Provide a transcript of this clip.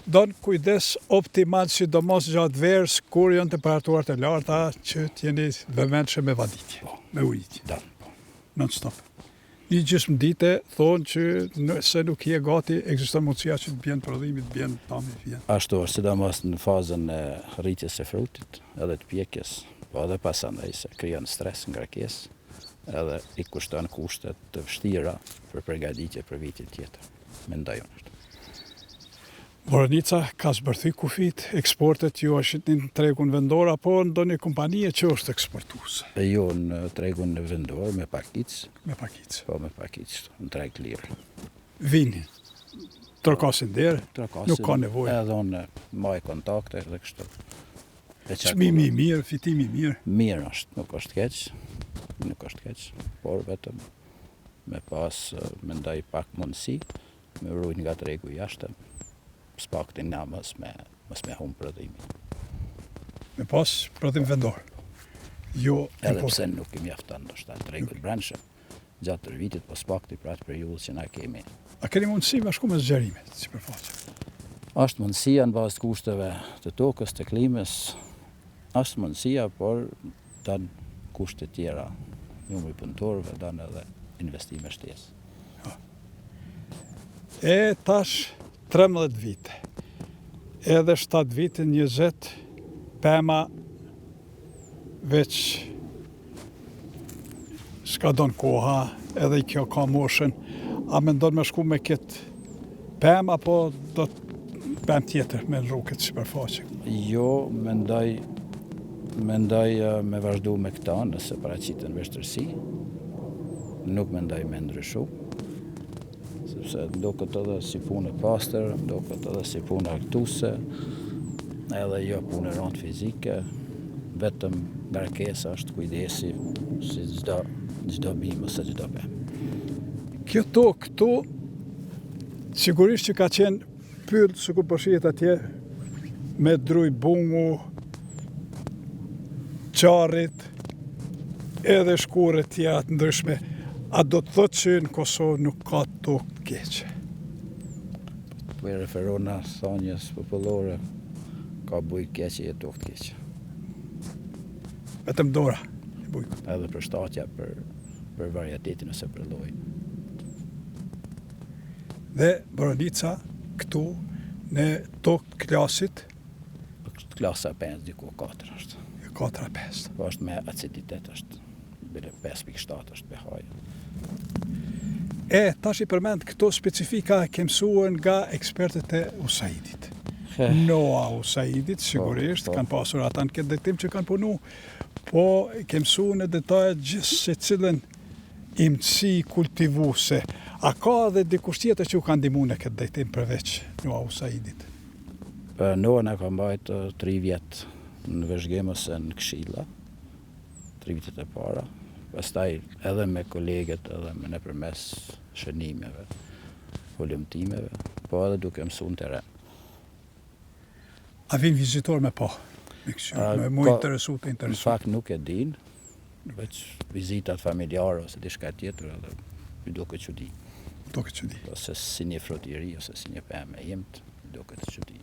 Don kujdes optimal, sidomos gjatë verës, kur janë temperaturat e larta, që t'jeni vëmendshëm me vaditje, me ujitje. Non-stop. Një gjysmë dite thonë që nëse nuk je gati, ekziston mundësia që të bjen prodhimi, të bjen pami vjen. Ashtu është, sidomos në fazën e rritjes së frutit, edhe të pjekjes, po edhe pasandaj se krijon stres, ngarkesë, edhe I kushton kushtet të vështira për përgatitje për vitin tjetër. Mendoj unë. Boranica ka zbërthy kufit, eksportet ju është në tregun vendor, apo ndonjë kompanie që është eksportuese? Jo në tregun vendor, me pakicë. Me pakicë. Po, me pakicë, në treg lirë. Vini, trokasin derë, nuk ka nevojë. Edhe unë maj kontakte dhe kështu. Çmimi I mirë, fitimi I mirë. Mirë është, nuk është keq, por vetëm me pas, mendoj pak mundësi, me vrujt nga tregu jashtë, s'paktin na mos me humbë prodhimin. Me pas prodhim vendor. Jo edhe pse nuk I mjafton ndoshta tregu I brendshëm gjatë tërë vitit, po s'pakti për atë periudhë që na kemi. A keni mundësi me shku me zgjerimet, sipërfaqe? Është mundësia në bazë të kushteve të tokës, të klimës, është mundësia, por dan kushte tjera, numri punëtorëve, dan edhe investime shtesë. E tash 13 vite, edhe 7 vite, 20, pema veç s'ka don koha, edhe I kjo ka moshën, a mendon me shku me këtë pema, apo do të pem tjetër me në rrugët sipërfaqe? Jo, mendoj me vazhdu me këta nëse paraqiten vështirësi, nuk mendoj me ndryshu, sepse ndoket edhe si punë e pastër, ndoket edhe si punë argëtuese, edhe jo punë rëndë fizike, vetëm ngarkesa është kujdesi si çdo bimë ose çdo pemë. Kjo tokë këtu, sigurisht që ka qenë pyllë, sikur po shihet atje, me druj bungu, qarrit, edhe shkure tjera të ndryshme. A do të thotë që në Kosovë nuk ka tokë keqe? Po I referona thonjes popullore, ka bujë keqe e tokë keqe. Vetëm dora e bujku. Edhe përshtatja për varietetin ose për llojin. Dhe Boranica këtu në tokë klasit? Klasa 5, diku 4 është. 4-5. Po është me aciditet, është bile 5.7 është pH-ja. Tash I përmend këto specifika ke mësuar nga ekspertët e USAID-it. Noa USAID-it, sigurisht, kanë pasur ata në këtë drejtim që kanë punu, po ke mësuar në detaje gjithë se cilën imësi kultivuese. A ka dhe dikush tjetër që u kanë ndihmuar në këtë drejtim përveç Noa USAID-it? Noa na ka mbajtë 3 vjet në vëzhgim ose në këshilla, 3 vitet e para. Pastaj edhe me kolegët, edhe me nëpërmes shënimeve, volumtimeve, po edhe duke mësuar në terren. A vin vizitor me pa? Me mu interesu të interesu? Në fakt nuk e din, veç vizitat familjare ose diçka tjetër, edhe I duket çudi. Duket çudi. Ose si një frutiri, ose si një pemë e jimt, duket çudi.